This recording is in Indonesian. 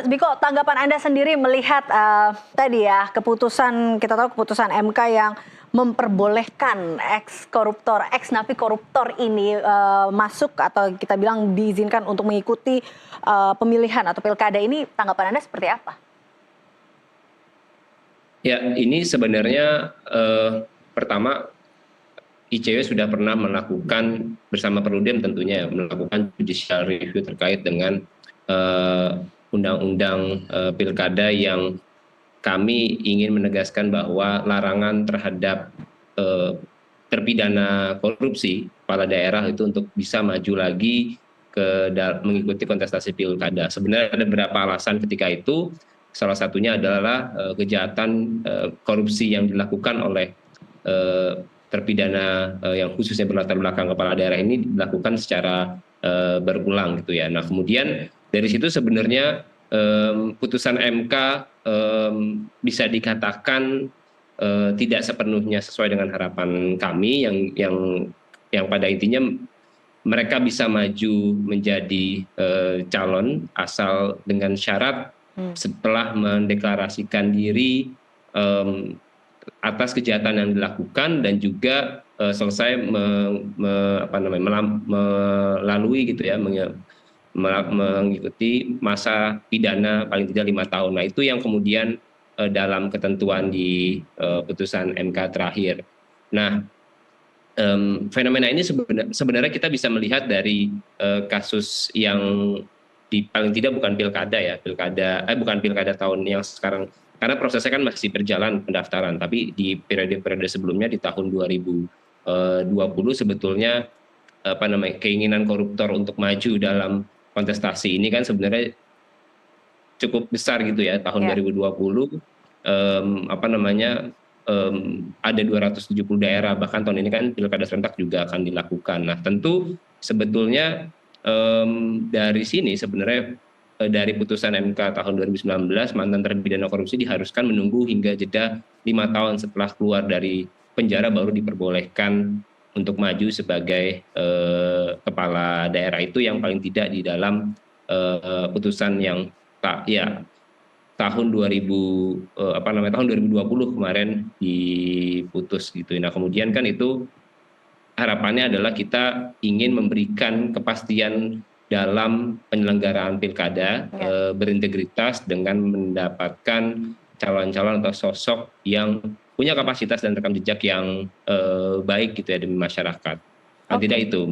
Mas Biko, tanggapan Anda sendiri melihat tadi ya kita tahu keputusan MK yang memperbolehkan ex koruptor, ex napi koruptor ini masuk atau kita bilang diizinkan untuk mengikuti pemilihan atau pilkada ini, tanggapan Anda seperti apa? Ya, ini sebenarnya pertama ICW sudah pernah melakukan bersama Perludem tentunya melakukan judicial review terkait dengan undang-undang pilkada yang kami ingin menegaskan bahwa larangan terhadap terpidana korupsi kepala daerah itu untuk bisa maju lagi mengikuti kontestasi pilkada. Sebenarnya ada beberapa alasan ketika itu. Salah satunya adalah kejahatan korupsi yang dilakukan oleh terpidana yang khususnya berlatar belakang kepala daerah ini dilakukan secara berulang gitu ya. Nah kemudian dari situ sebenarnya putusan MK bisa dikatakan tidak sepenuhnya sesuai dengan harapan kami yang pada intinya mereka bisa maju menjadi calon asal dengan syarat setelah mendeklarasikan diri atas kejahatan yang dilakukan dan juga selesai melalui gitu ya mengikuti masa pidana paling tidak 5 tahun. Nah itu yang kemudian dalam ketentuan di putusan MK terakhir. Nah fenomena ini sebenarnya kita bisa melihat dari kasus yang paling tidak bukan pilkada tahun yang sekarang, karena prosesnya kan masih berjalan pendaftaran, tapi di periode-periode sebelumnya di tahun 2020 sebetulnya keinginan koruptor untuk maju dalam kontestasi ini kan sebenarnya cukup besar gitu ya. Tahun 2020 ada 270 daerah, bahkan tahun ini kan pilkada serentak juga akan dilakukan. Nah tentu sebetulnya dari sini sebenarnya dari putusan MK tahun 2019 mantan terpidana korupsi diharuskan menunggu hingga jeda 5 tahun setelah keluar dari penjara baru diperbolehkan untuk maju sebagai kepala daerah. Itu yang paling tidak di dalam putusan yang tahun 2020 kemarin diputus gitu. Nah kemudian kan itu harapannya adalah kita ingin memberikan kepastian dalam penyelenggaraan pilkada berintegritas dengan mendapatkan calon-calon atau sosok yang punya kapasitas dan rekam jejak yang baik gitu ya demi masyarakat. Tidak itu Mbak.